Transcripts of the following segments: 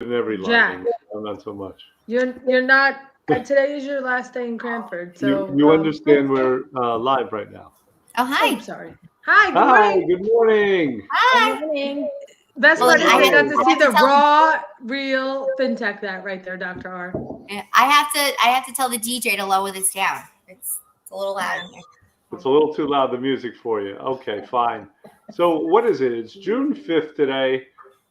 in every Jack, line. Not so much. you're not. Today is your last day in Cranford, so You understand we're live right now. Oh, oh, hi. sorry. Hi, good Hi, morning. good morning. Good Hi. morning. Best Well, part look, is I they have, got to I see have to the tell the raw, real fintech that right there, Dr. R. I have to tell the DJ to lower this down. It's a little loud in here. It's a little too loud, the music for you. Okay, fine. So what is it? It's June 5th today.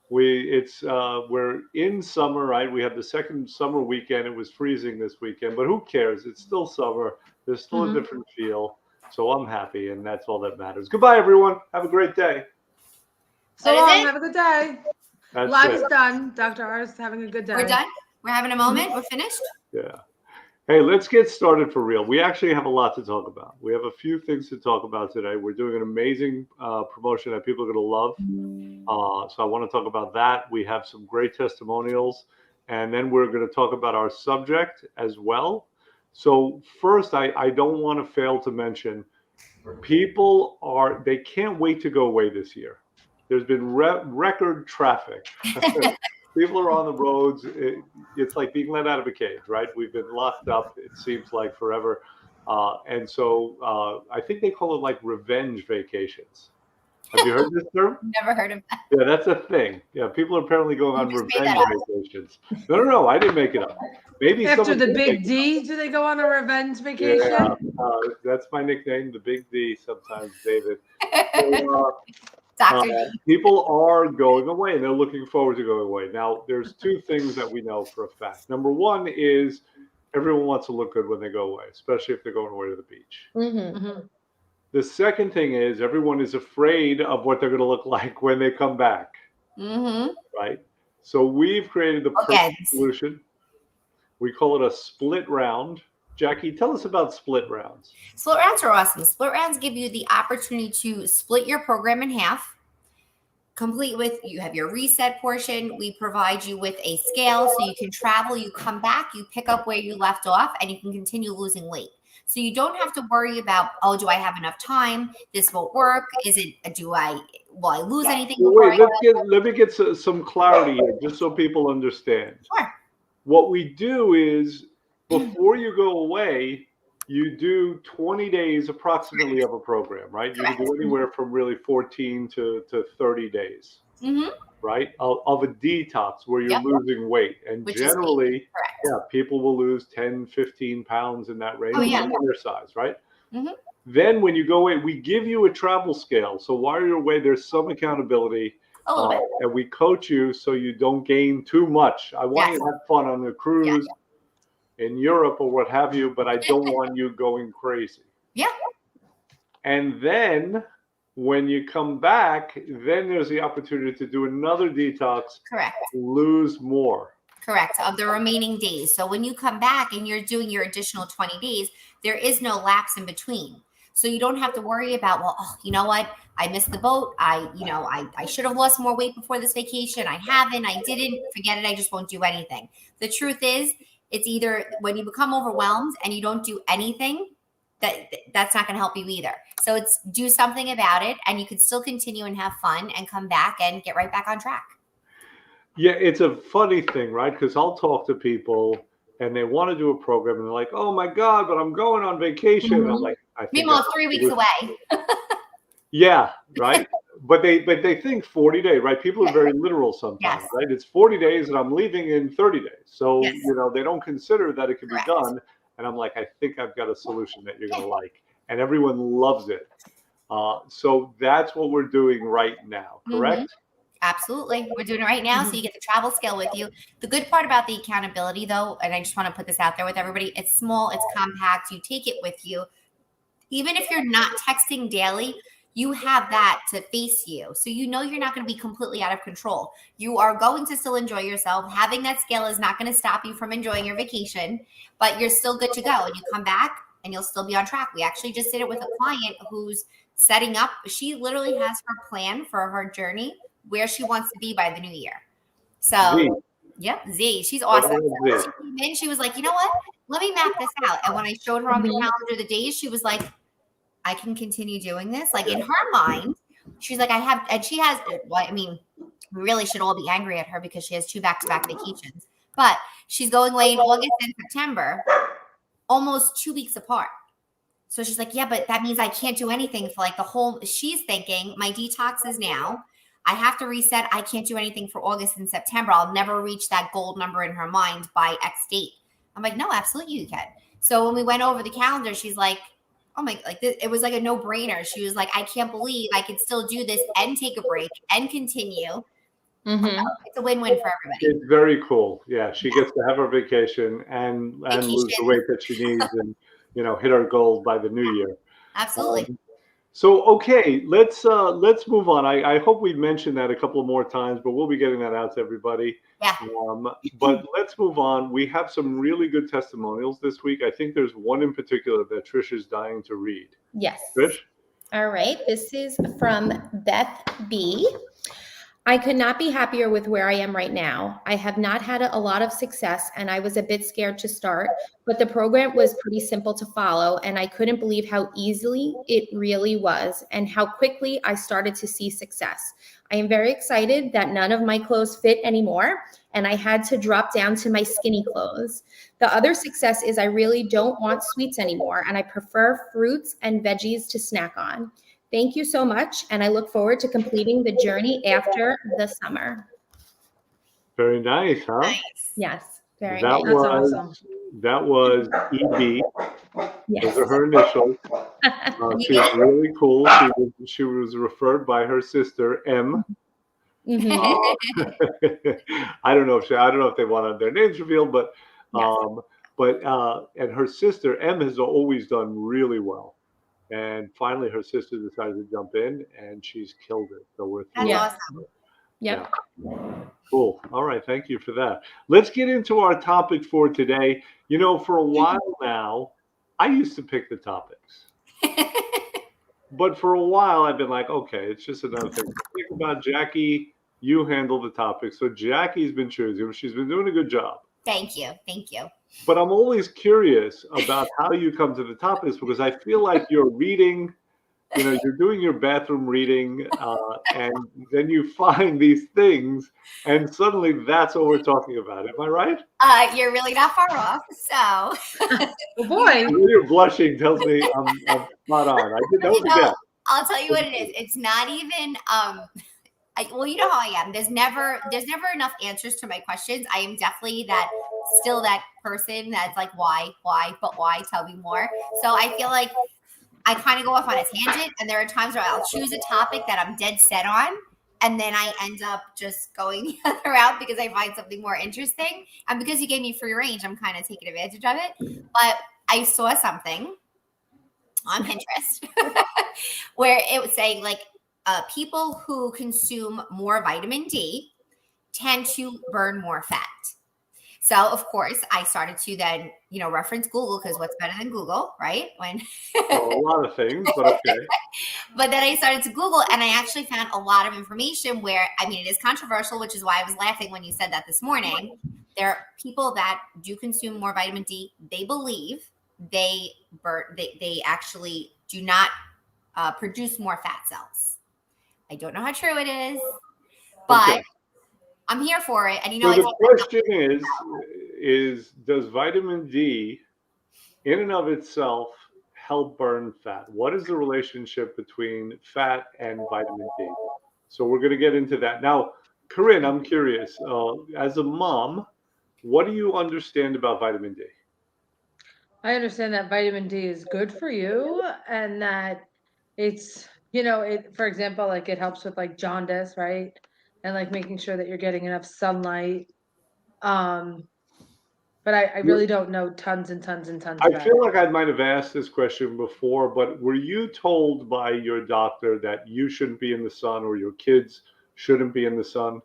We're in summer, right? We have the second summer weekend. It was freezing this weekend, but who cares? It's still summer. There's still a different feel. So I'm happy, and that's all that matters. Goodbye, everyone. Have a great day. So What is long. it? Have a good day. That's Live it. is done. Dr. R is having a good day. We're done. We're having a moment. We're finished. Yeah. Hey, let's get started for real. We actually have a lot to talk about. We have a few things to talk about today. We're doing an amazing promotion that people are going to love. So I want to talk about that. We have some great testimonials, and then we're going to talk about our subject as well. So first, I don't want to fail to mention they can't wait to go away this year. There's been record traffic. People are on the roads. It's like being let out of a cage, right? We've been locked up, it seems like forever. And so I think they call it like revenge vacations. Have you heard this term? Never heard of that. Yeah, that's a thing. Yeah, people are apparently going You on just made revenge that up. vacations. No, I didn't make it up. Maybe After someone the did make big it up. D, do they go on a revenge Yeah, vacation? that's my nickname, the Big D. Sometimes, David. So, Dr. D. people are going away and they're looking forward to going away. Now, there's two things that we know for a fact. Number one is everyone wants to look good when they go away, especially if they're going away to the beach. Mm-hmm. The second thing is everyone is afraid of what they're going to look like when they come back, Mm-hmm. right? So we've created the perfect Bookends. solution. We call it a split round. Jackie, tell us about split rounds. Split rounds are awesome. Split rounds give you the opportunity to split your program in half. Complete with, you have your reset portion. We provide you with a scale so you can travel, you come back, you pick up where you left off, and you can continue losing weight. So you don't have to worry about, oh, do I have enough time? This won't work. Will I lose anything Well, before wait, I go? let me get some clarity here, just so people understand. Sure. What we do is before you go away, you do 20 days approximately of a program, right? You can do anywhere from really 14 to 30 days, Mm-hmm. right? Of a detox where you're Yep. losing weight. And Which is generally, correct. yeah, people will lose 10, 15 pounds in that range, Oh, yeah. depending on their size, right? Mhm. Then when you go away, we give you a travel scale. So while you're away, there's some accountability. A little bit. And we coach you so you don't gain too much. I want you to have fun on the cruise in Europe or what have you, but I don't want you going crazy. Yeah. And then when you come back, then there's the opportunity to do another detox, Correct. lose more. Correct. Of the remaining days. So when you come back and you're doing your additional 20 days, there is no lapse in between. So you don't have to worry about, well, oh, you know what? I missed the boat. I should have lost more weight before this vacation. I haven't. I didn't. Forget it. I just won't do anything. The truth is, it's either when you become overwhelmed and you don't do anything, that's not going to help you either. So it's do something about it, and you can still continue and have fun and come back and get right back on track. Yeah, it's a funny thing, right? Because I'll talk to people and they want to do a program and they're like, oh my God, but I'm going on vacation. Mm-hmm. I'm like, I think meanwhile, 3 weeks away. Yeah, right. But they think 40 days, right? People are very literal sometimes, right? It's 40 days and I'm leaving in 30 days. So, they don't consider that it can be done. And I'm like, I think I've got a solution that you're going to like. And everyone loves it. So that's what we're doing right now, correct? Mm-hmm. Absolutely. We're doing it right now. So you get the travel scale with you. The good part about the accountability, though, and I just want to put this out there with everybody, it's small, it's compact. You take it with you. Even if you're not texting daily, you have that to face you. So you know you're not going to be completely out of control. You are going to still enjoy yourself. Having that scale is not going to stop you from enjoying your vacation, but you're still good to go. And you come back and you'll still be on track. We actually just did it with a client who's setting up. She literally has her plan for her journey, where she wants to be by the new year. So, Z, she's awesome. So she came in, she was like, you know what? Let me map this out. And when I showed her on the calendar the days, she was like, I can continue doing this. Like in her mind, she's like, We really should all be angry at her because she has 2 back-to-back vacations. But she's going away in August and September, almost 2 weeks apart. So she's like, yeah, but that means I can't do anything for like the whole, she's thinking my detox is now. I have to reset. I can't do anything for August and September. I'll never reach that gold number in her mind by X date. I'm like, no, absolutely you can. So when we went over the calendar, she's like, oh my, like it was like a no brainer. She was like, I can't believe I could still do this and take a break and continue. It's a win-win for everybody. It's very cool. Yeah, she gets to have her vacation and lose the weight that she needs and hit our goal by the new year. Absolutely. So okay, let's move on. I hope we mentioned that a couple of more times, but we'll be getting that out to everybody. Yeah. But let's move on. We have some really good testimonials this week. I think there's one in particular that Trish is dying to read. Yes. Trish? All right. This is from Beth B. I could not be happier with where I am right now. I have not had a lot of success and I was a bit scared to start, but the program was pretty simple to follow and I couldn't believe how easily it really was and how quickly I started to see success. I am very excited that none of my clothes fit anymore and I had to drop down to my skinny clothes. The other success is I really don't want sweets anymore and I prefer fruits and veggies to snack on. Thank you so much, and I look forward to completing the journey after the summer. Very nice, huh? Nice. Yes, very That nice. That's was awesome. that was EB. Yes. Those are her initials. She's really cool. She was referred by her sister M. Mhm. I don't know if they wanted their names revealed, but and her sister M has always done really well. And finally, her sister decided to jump in, and she's killed it. So we're That's Yeah. awesome. Yep. Yeah. Cool. All right. Thank you for that. Let's get into our topic for today. For a while now, I used to pick the topics. But for a while, I've been like, okay, it's just another thing. Think about Jackie. You handle the topic. So Jackie's been choosing. She's been doing a good job. Thank you. Thank you. But I'm always curious about how you come to the topics because I feel like you're reading, you're doing your bathroom reading, and then you find these things, and suddenly that's what we're talking about. Am I right? You're really not far off. So, Oh boy. You're blushing tells me I'm spot on. That was a guess. I'll tell you what it is. It's not even. Well, you know how I am. There's never enough answers to my questions. I am definitely still that person that's like, why, but why? Tell me more. So I feel like I kind of go off on a tangent, and there are times where I'll choose a topic that I'm dead set on, and then I end up just going the other route because I find something more interesting. And because you gave me free range, I'm kind of taking advantage of it. But I saw something on Pinterest where it was saying like people who consume more vitamin D tend to burn more fat. So of course I started to then, reference Google because what's better than Google, right? A lot of things, but okay. But then I started to Google and I actually found a lot of information where, it is controversial, which is why I was laughing when you said that this morning. There are people that do consume more vitamin D. They believe they actually do not produce more fat cells. I don't know how true it is, but okay. I'm here for it. And so the question is does vitamin D in and of itself help burn fat? What is the relationship between fat and vitamin D? So we're going to get into that. Now, Corinne, I'm curious, as a mom, what do you understand about vitamin D? I understand that vitamin D is good for you and that it's, for example, like it helps with like jaundice, right? And like making sure that you're getting enough sunlight. But I really don't know tons and tons and tons about it. I feel like I might have asked this question before, but were you told by your doctor that you shouldn't be in the sun or your kids shouldn't be in the sun?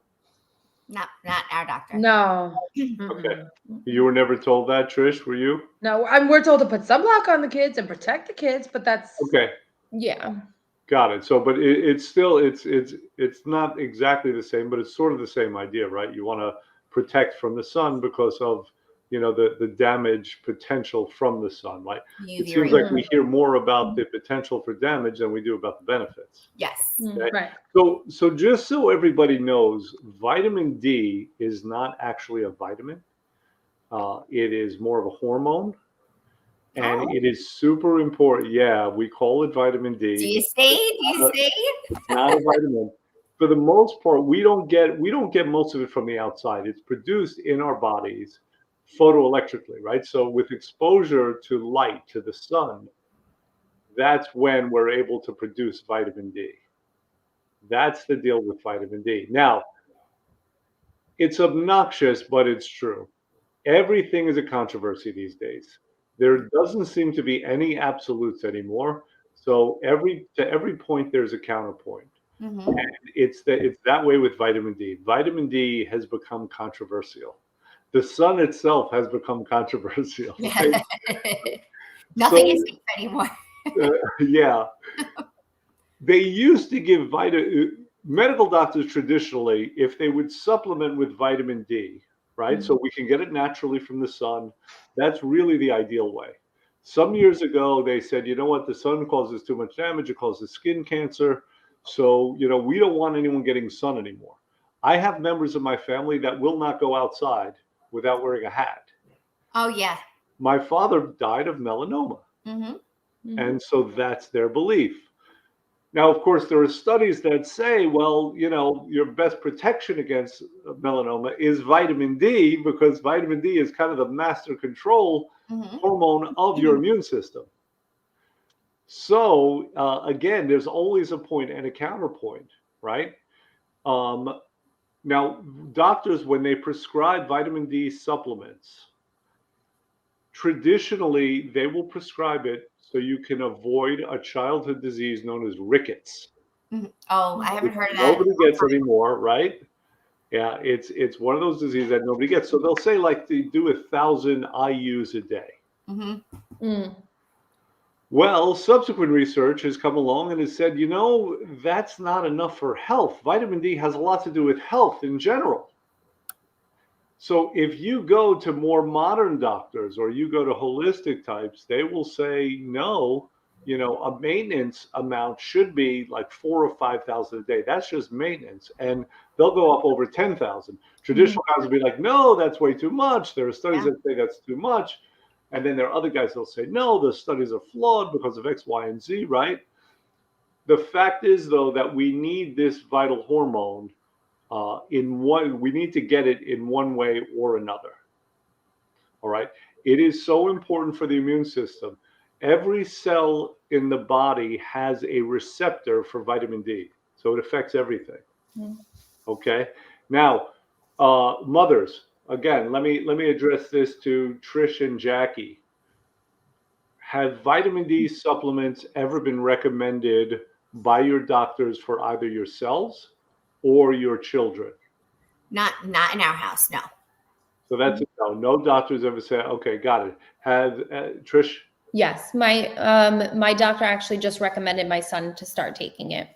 Not our doctor. No. Okay. You were never told that, Trish, were you? No, we're told to put sunblock on the kids and protect the kids, but that's okay. Yeah. Got it. So, but it's still it's not exactly the same, but it's sort of the same idea, right? You want to protect from the sun because of the damage potential from the sun. Like it UV seems rays. like we hear more about the potential for damage than we do about the benefits. Yes. Okay? Right. So just so everybody knows, vitamin D is not actually a vitamin. It is more of a hormone, and it is super important. Yeah, we call it vitamin D. Do you stay? Do you stay? It's not a vitamin. For the most part, we don't get most of it from the outside. It's produced in our bodies photoelectrically, right? So with exposure to light, to the sun, that's when we're able to produce vitamin D. That's the deal with vitamin D. Now, it's obnoxious, but it's true. Everything is a controversy these days. There doesn't seem to be any absolutes anymore. So to every point there's a counterpoint. Mhm. It's that way with vitamin D. Vitamin D has become controversial. The sun itself has become controversial. Right? Nothing So, is safe anymore. yeah, they used to give medical doctors traditionally, if they would supplement with vitamin D, right? So we can get it naturally from the sun. That's really the ideal way. Some years ago, they said, you know what, the sun causes too much damage. It causes skin cancer. So, we don't want anyone getting sun anymore. I have members of my family that will not go outside without wearing a hat. Oh yeah. My father died of melanoma. Hmm. And so that's their belief. Now, of course, there are studies that say, well, your best protection against melanoma is vitamin D, because vitamin D is kind of the master control hormone of your immune system. So, again, there's always a point and a counterpoint, right? Now, doctors, when they prescribe vitamin D supplements, traditionally, they will prescribe it so you can avoid a childhood disease known as rickets. Oh, I haven't heard of that. Nobody gets anymore, right? Yeah, it's one of those diseases that nobody gets. So they'll say like they do 1,000 IUs a day. Well, subsequent research has come along and has said, that's not enough for health. Vitamin D has a lot to do with health in general. So if you go to more modern doctors or you go to holistic types, they will say, no, a maintenance amount should be like 4,000 or 5,000 a day. That's just maintenance. And they'll go up over 10,000. Traditional guys will be like, no, that's way too much. There are studies that say that's too much. And then there are other guys that'll say, no, the studies are flawed because of X, Y, and Z, right? The fact is, though, that we need this vital hormone we need to get it in one way or another. All right. It is so important for the immune system. Every cell in the body has a receptor for vitamin D. So it affects everything. Okay. Now, mothers, again, let me address this to Trish and Jackie. Have vitamin D supplements ever been recommended by your doctors for either yourselves or your children? Not in our house, no. So that's a no. No doctors ever say, okay, got it. Have Trish? Yes, my doctor actually just recommended my son to start taking it.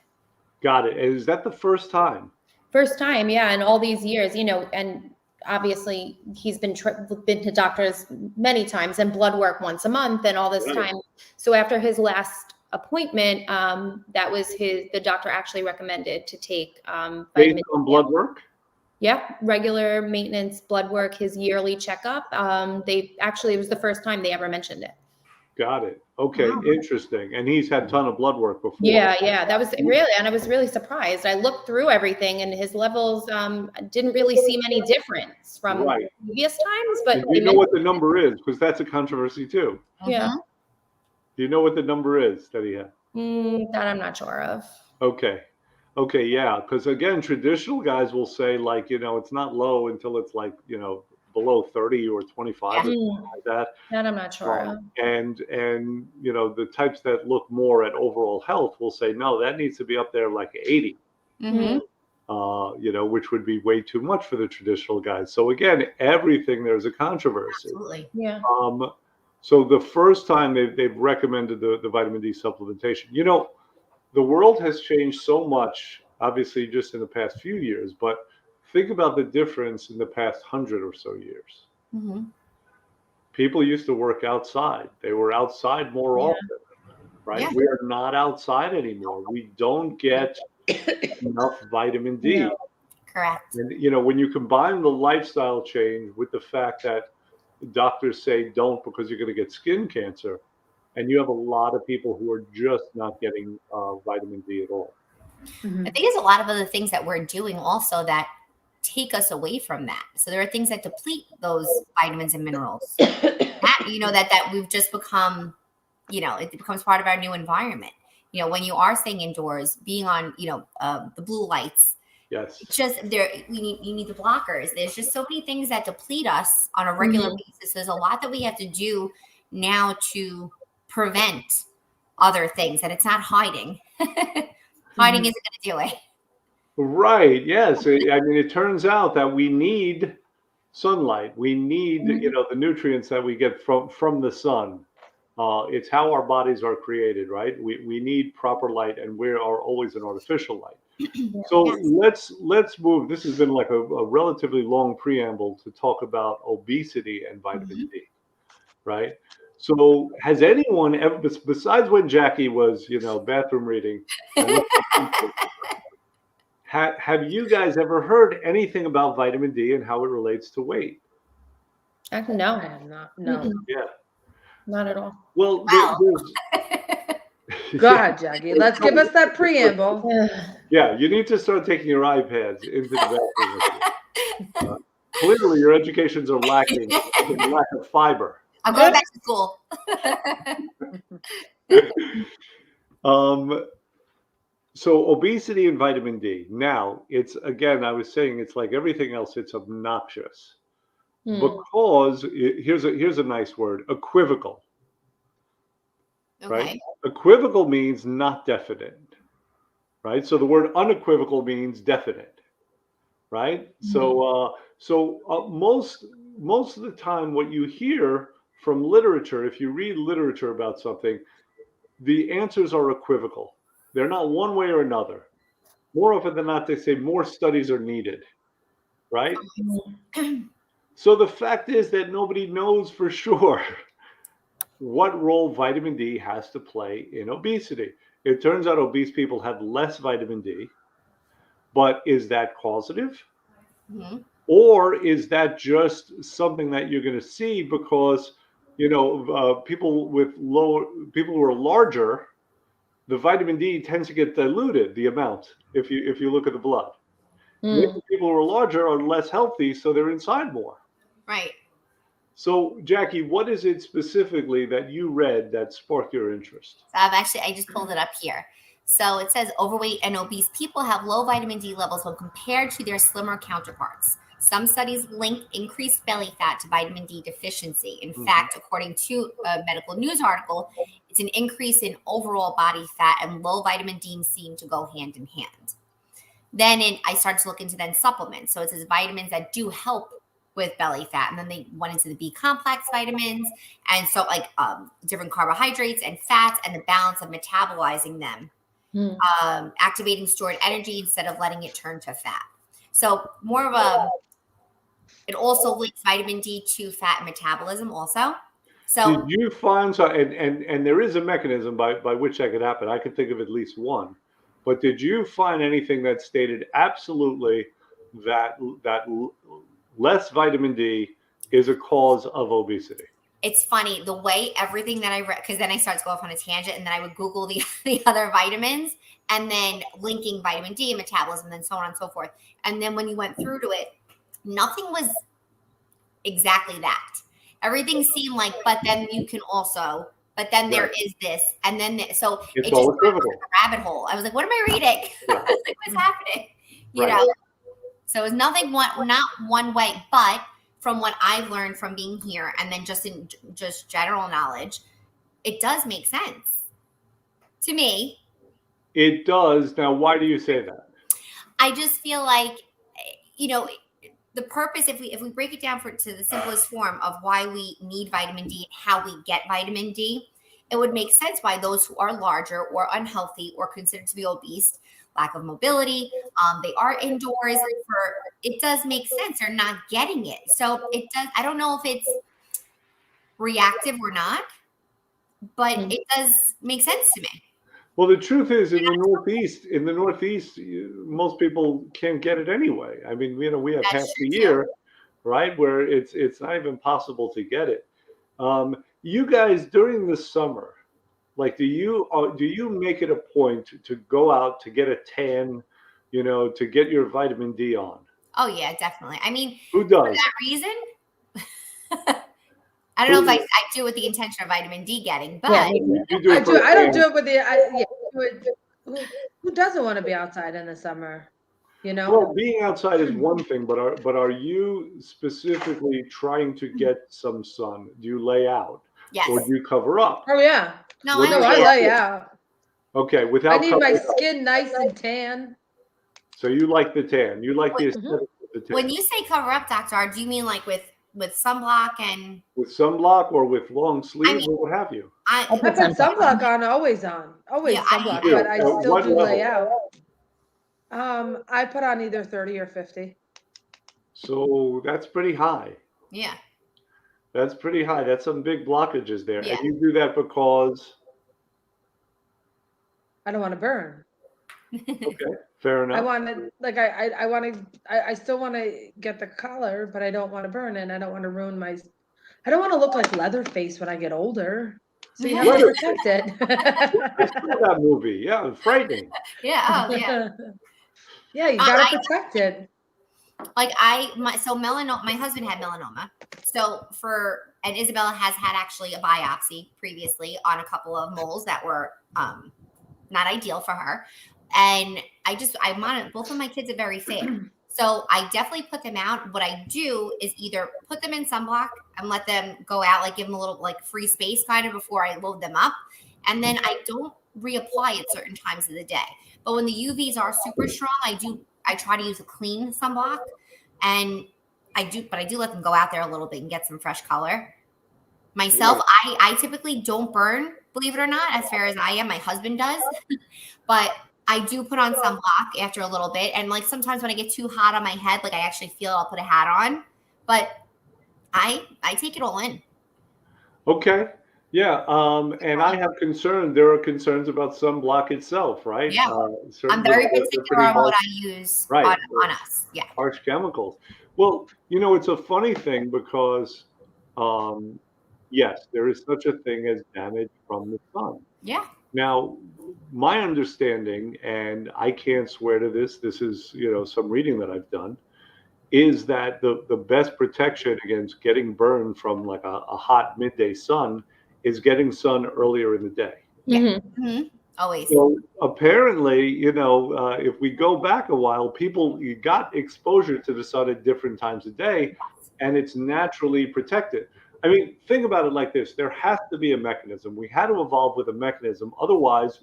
Got it. And is that the first time? First time, yeah, in all these years, and obviously he's been to doctors many times and blood work once a month and all this time. So after his last appointment, that was the doctor actually recommended to take vitamin based on blood work. Yep, regular maintenance blood work, his yearly checkup. It was the first time they ever mentioned it. Got it. Okay, interesting. And he's had a ton of blood work before. Yeah, that was really, and I was really surprised. I looked through everything, and his levels didn't really seem any difference from previous times. But you know what the number is, because that's a controversy too. Yeah. Do you know what the number is that he had? That I'm not sure of. Okay, yeah, because again, traditional guys will say like, it's not low until it's like, below 30 or 25 or something like that. That I'm not sure of. And the types that look more at overall health will say, no, that needs to be up there like 80. Which would be way too much for the traditional guys. So again, everything there's a controversy. Absolutely. Yeah. So the first time they've recommended the vitamin D supplementation, the world has changed so much, obviously just in the past few years, but think about the difference in the past 100 or so years. people used to work outside. They were outside more Yeah. often, right? Yeah. We are not outside anymore. We don't get enough vitamin D. No. Correct. And when you combine the lifestyle change with the fact that doctors say don't because you're going to get skin cancer, and you have a lot of people who are just not getting vitamin D at all. Mhm. I think there's a lot of other things that we're doing also that take us away from that. So there are things that deplete those vitamins and minerals. That we've just become, it becomes part of our new environment. When you are staying indoors, being on, the blue lights, Yes. it's just you need the blockers. There's just so many things that deplete us on a regular basis. There's a lot that we have to do now to prevent other things, and it's not hiding. Hiding isn't going to do it. Right. Yes. I mean, it turns out that we need sunlight. We need, the nutrients that we get from the sun. It's how our bodies are created, right? We need proper light, and we are always an artificial light. So Yes. let's move. This has been like a relatively long preamble to talk about obesity and vitamin D, right? So has anyone ever, besides when Jackie was, bathroom reading, have you guys ever heard anything about vitamin D and how it relates to weight? I No, have not. No. Mm-mm. Yeah. Not at all. Well, Wow. Go yeah, ahead, Jackie. Let's give us that preamble. yeah, you need to start taking your iPads into the bathroom with you. Clearly, your educations are lacking in lack of fiber. I'm going back to school. So obesity and vitamin D. Now, it's again, I was saying it's like everything else, it's obnoxious because here's a nice word, equivocal, right? Okay. Equivocal means not definite, right? So the word unequivocal means definite, right? So most of the time what you hear from literature, if you read literature about something, the answers are equivocal. They're not one way or another. More often than not, they say more studies are needed, right? So the fact is that nobody knows for sure what role vitamin D has to play in obesity. It turns out obese people have less vitamin D, but is that causative? Mhm. Or is that just something that you're going to see because, people who are larger, the vitamin D tends to get diluted, the amount, if you look at the blood. Maybe people who are larger are less healthy, so they're inside more. Right. So, Jackie, what is it specifically that you read that sparked your interest? So I just pulled it up here. So it says overweight and obese people have low vitamin D levels when compared to their slimmer counterparts. Some studies link increased belly fat to vitamin D deficiency. In fact, according to a medical news article, it's an increase in overall body fat, and low vitamin D seem to go hand in hand. Then I started to look into supplements. So it says vitamins that do help with belly fat. And then they went into the B complex vitamins. And so different carbohydrates and fats and the balance of metabolizing them, activating stored energy instead of letting it turn to fat. So more of it also links vitamin D to fat metabolism also. So did you find so and there is a mechanism by which that could happen? I could think of at least one. But did you find anything that stated absolutely that less vitamin D is a cause of obesity? it's funny the way everything that I read, because then I started to go off on a tangent, and then I would Google the other vitamins, and then linking vitamin D and metabolism, and then so on and so forth. And then when you went through to it, nothing was exactly that. Everything seemed like, but then you can also, but then there is this, and then so It's it all just went equivocal. like a rabbit hole. I was like, what am I reading? Yeah. I was like, what's happening? You Right. know. So it's nothing not one way, but from what I've learned from being here, and then just in just general knowledge, it does make sense to me. It does. Now, why do you say that? I just feel like, the purpose, if we break it down to the simplest form of why we need vitamin D and how we get vitamin D, it would make sense why those who are larger or unhealthy or considered to be obese, lack of mobility, they are indoors. It does make sense. They're not getting it. So it does. I don't know if it's reactive or not, but it does make sense to me. Well, the truth is, in the Northeast, most people can't get it anyway. I mean, we have half That's the true, year, right, where it's not even possible to get it. You guys during the summer, like, do you make it a point to go out to get a tan, to get your vitamin D on? Oh yeah, definitely. I mean, Who for does? that reason, I don't know if I do it with the intention of vitamin D getting, but Yeah, me too. You do I it for do. a I don't tan. do it with the. Who doesn't want to be outside in the summer? Well, being outside is one thing, but are you specifically trying to get some sun? Do you lay out, yes. or do you cover up? Oh yeah. No, What I do No, you I like? lay out. Okay, I without need my covering up. skin nice and tan. So you like the tan. You like the Wait, aesthetic of the tan. when you say cover up, Dr. R, do you mean like with sunblock and With sunblock or with long sleeves mean- or what have you? I I put sunblock on, always Yeah, sunblock, do. but I At still what do lay level? out. I put on either 30 or 50. So that's pretty high. yeah. That's pretty high. That's some big blockages there. Yeah. And you do that because, I don't want to burn. okay, fair I enough. want to, like, I want to, I still want to get the color, but I don't want to burn, and I don't want to ruin I don't want to look like Leatherface when I get older. So you have to Leatherface. protect it. I saw that movie. Yeah, frightening. Yeah, oh yeah. Yeah, you gotta protect it. Like so melanoma, my husband had melanoma. So and Isabella has had actually a biopsy previously on a couple of moles that were not ideal for her. And I'm on it. Both of my kids are very fair. So I definitely put them out. What I do is either put them in sunblock and let them go out, like give them a little like free space kind of before I load them up. And then I don't reapply at certain times of the day. But when the UVs are super strong, I try to use a clean sunblock, and I do let them go out there a little bit and get some fresh color. Myself, I typically don't burn, believe it or not, as fair as I am. My husband does, but I do put on sunblock after a little bit. And like sometimes when I get too hot on my head, like I actually feel I'll put a hat on, but I take it all in. Okay. Yeah. And I have there are concerns about sunblock itself, right? Yeah. I'm very particular on what I use on us. Yeah. Harsh chemicals. Well, it's a funny thing because, yes, there is such a thing as damage from the sun. Yeah. Now, my understanding, and I can't swear to this is, some reading that I've done, is that the best protection against getting burned from like a hot midday sun is getting sun earlier in the day. Yeah. Mm-hmm. Always. So apparently, if we go back a while, you got exposure to the sun at different times of day, and it's naturally protected. I mean, think about it like this. There has to be a mechanism. We had to evolve with a mechanism. Otherwise,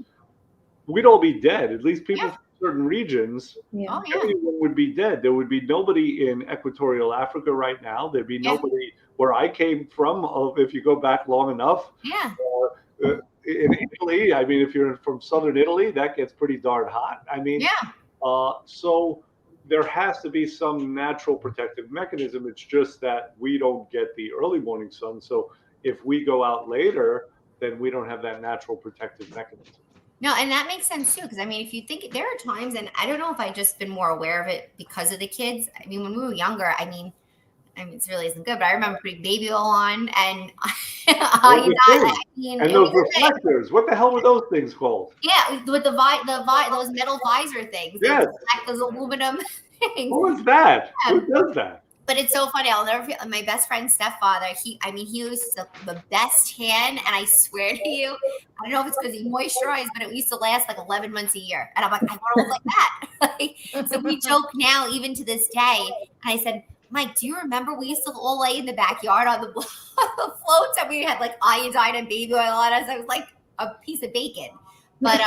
we'd all be dead. At least people from certain regions, everyone would be dead. There would be nobody in equatorial Africa right now. There'd be nobody where I came from, if you go back long enough. Yeah. In Italy, I mean, if you're from southern Italy, that gets pretty darn hot. I mean, so there has to be some natural protective mechanism. It's just that we don't get the early morning sun. So if we go out later, then we don't have that natural protective mechanism. No, and that makes sense too. Because I mean, if you think there are times, and I don't know if I just been more aware of it because of the kids. I mean, when we were younger, I mean, it really isn't good, but I remember putting baby oil on, and and those reflectors. What the hell were those things called? Yeah, with those metal visor things. Yes. Those aluminum things. What was that? Who does that? But it's so funny. I'll never forget my best friend's stepfather. He was the best tan, and I swear to you, I don't know if it's because he moisturized, but it used to last like 11 months a year. And I'm like, I want to look like that. So we joke now, even to this day. And I said, Mike, do you remember we used to all lay in the backyard on the floats, and we had like iodine and baby oil on us? I was like a piece of bacon. But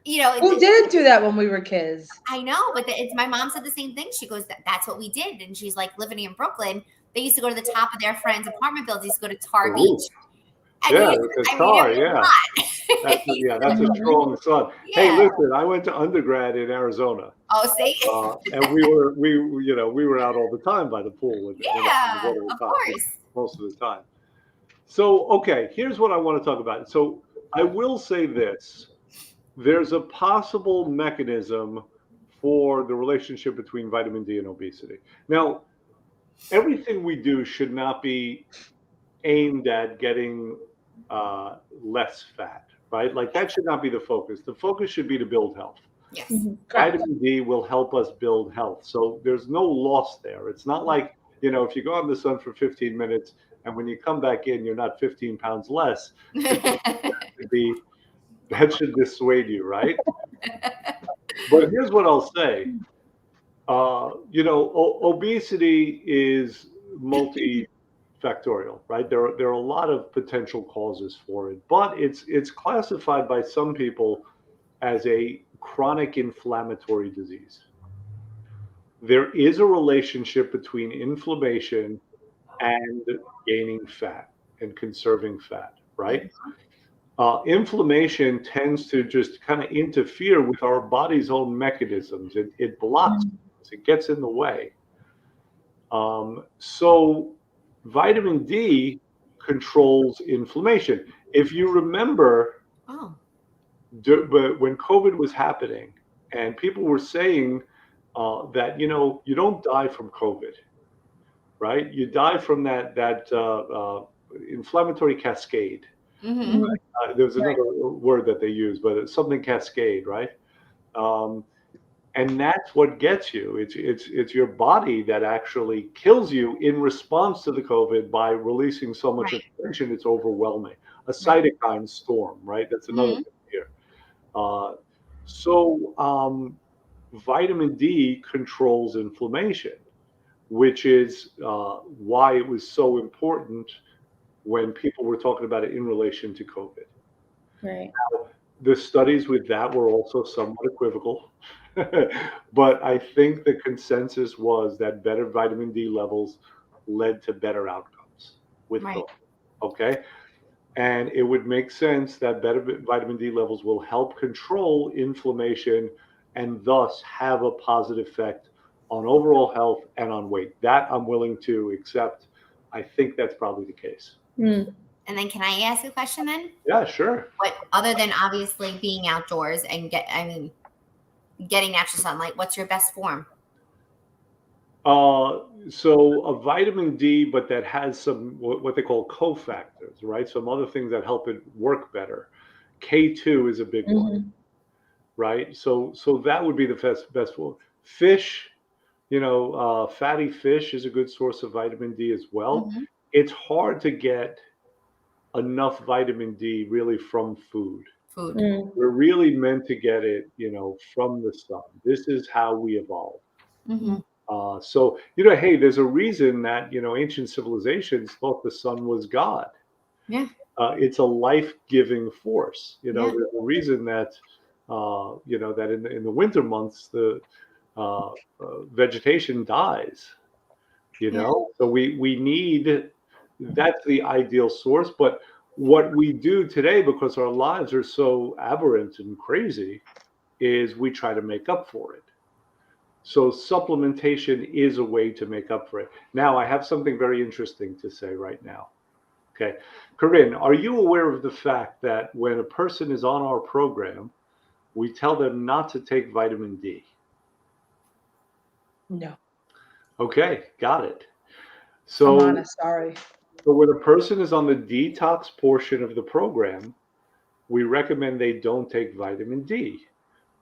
who didn't do that when we were kids? I know, but my mom said the same thing. She goes, that's what we did. And she's like, living in Brooklyn, they used to go to the top of their friends' apartment buildings, used to go to Tar Beach. Yeah, that's a strong sun. Yeah. Hey, listen, I went to undergrad in Arizona. Oh, see? And we were out all the time by the pool. Of course. Most of the time. So, okay, here's what I want to talk about. So, I will say this. There's a possible mechanism for the relationship between vitamin D and obesity. Now, everything we do should not be aimed at getting less fat, right? Like that should not be the focus. The focus should be to build health. Yes. Correct. Vitamin D will help us build health. So there's no loss there. It's not like, if you go out in the sun for 15 minutes and when you come back in, you're not 15 pounds less. That should dissuade you, right? But here's what I'll say. Obesity is multifactorial, right? There are a lot of potential causes for it, but it's classified by some people as a chronic inflammatory disease. There is a relationship between inflammation and gaining fat and conserving fat, right? Inflammation tends to just kind of interfere with our body's own mechanisms. It blocks, it gets in the way. So vitamin D controls inflammation. If you remember, but when COVID was happening and people were saying that, you don't die from COVID, right? You die from that inflammatory cascade. Mm-hmm. There's another word that they use, but it's something cascade, right? And that's what gets you. It's your body that actually kills you in response to the COVID by releasing so much information. It's overwhelming. A cytokine storm, right? That's another thing here. So vitamin D controls inflammation, which is why it was so important when people were talking about it in relation to COVID. Right. Now, the studies with that were also somewhat equivocal, but I think the consensus was that better vitamin D levels led to better outcomes with COVID. Okay. And it would make sense that better vitamin D levels will help control inflammation and thus have a positive effect on overall health and on weight. That I'm willing to accept. I think that's probably the case. Mm. And then can I ask a question then? Yeah, sure. What, other than obviously being outdoors and getting natural sunlight, what's your best form? So a vitamin D, but that has some what they call cofactors, right? Some other things that help it work better. K2 is a big one, right? So that would be the best one. Fish, fatty fish is a good source of vitamin D as well. It's hard to get enough vitamin D really from food. We're really meant to get it, from the sun. This is how we evolved. So, hey, there's a reason that, ancient civilizations thought the sun was God. Yeah. It's a life-giving force. There's a reason that, that in the winter months, the vegetation dies, So we need, that's the ideal source. But what we do today, because our lives are so aberrant and crazy, is we try to make up for it. So supplementation is a way to make up for it. Now, I have something very interesting to say right now. Okay. Corinne, are you aware of the fact that when a person is on our program, we tell them not to take vitamin D? No. Okay, got it. I'm So, honest, sorry. so when a person is on the detox portion of the program, we recommend they don't take vitamin D.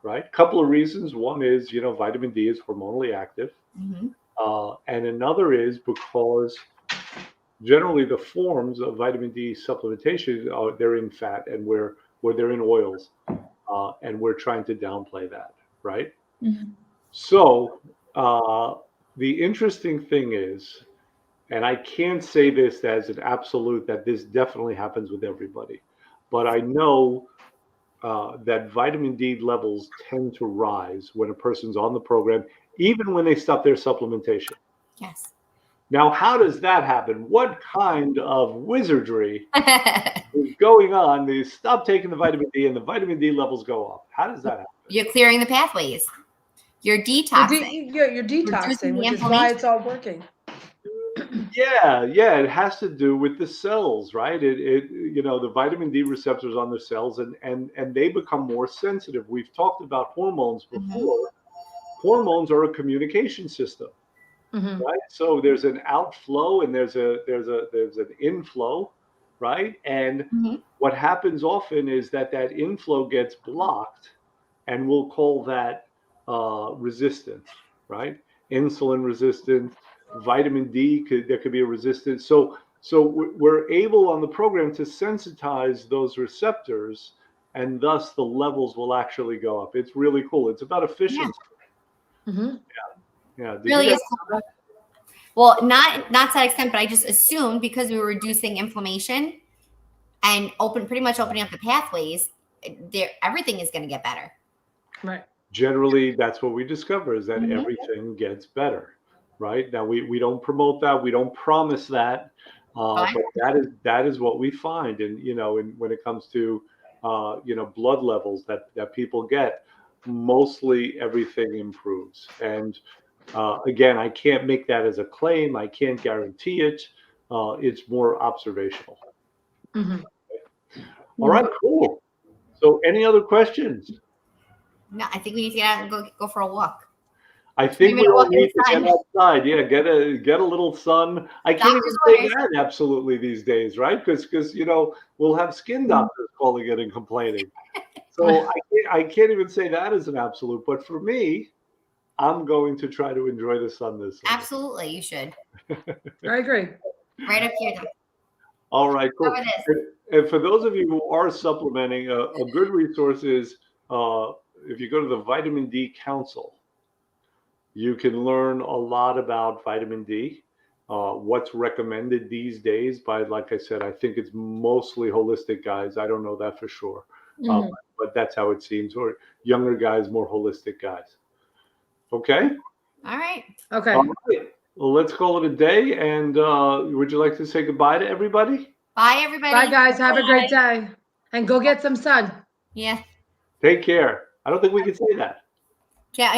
Right? Couple of reasons. One is, vitamin D is hormonally active. And another is because generally the forms of vitamin D supplementation, they're in fat and where they're in oils. And we're trying to downplay that, right? So the interesting thing is, and I can't say this as an absolute that this definitely happens with everybody, but I know that vitamin D levels tend to rise when a person's on the program, even when they stop their supplementation. Yes. Now, how does that happen? What kind of wizardry is going on? They stop taking the vitamin D and the vitamin D levels go up. How does that happen? You're clearing the pathways. You're detoxing. You're detoxing, which is why it's all working. Yeah, it has to do with the cells, right? The vitamin D receptors on the cells, and they become more sensitive. We've talked about hormones before. Hormones are a communication system, Mhm. right? So there's an outflow and there's an inflow, right? And Mhm. what happens often is that inflow gets blocked, and we'll call that resistance, right? Insulin resistance, vitamin D there could be a resistance. So we're able on the program to sensitize those receptors, and thus the levels will actually go up. It's really cool. It's about efficiency. Mhm. Yeah. Did Really you is guys cool. know that? Well, not to that extent, but I just assumed because we were reducing inflammation and pretty much opening up the pathways, everything is going to get better. Right. Generally, that's what we discover is that Mhm. everything gets better, right? Now we don't promote that, we don't promise that, Fine. but that is what we find, and when it comes to blood levels that people get, mostly everything improves. And again, I can't make that as a claim. I can't guarantee it. It's more observational. Mhm. All right, cool. So, any other questions? No, I think we need to get out and go for a walk. I 20 think we minute all walk in need the to sun. get outside. Yeah, get a little sun. I can't even Doctor's say orders. that absolutely these days, right? Because we'll have skin doctors calling it and complaining. So I can't even say that as an absolute. But for me, I'm going to try to enjoy the sun this summer. Absolutely, you should. I agree. Right up here, Doc. All right, cool. Cover this. And for those of you who are supplementing, a good resource is if you go to the Vitamin D Council. You can learn a lot about vitamin D, what's recommended these days by, like I said, I think it's mostly holistic guys. I don't know that for sure, Mhm. but that's how it seems. Or younger guys, more holistic guys. Okay. All right. Okay. All right. Well, let's call it a day. And would you like to say goodbye to everybody? Bye, everybody. Bye, guys. Have a great day. And go get some sun. Yeah. Take care. I don't think we can say that. Yeah.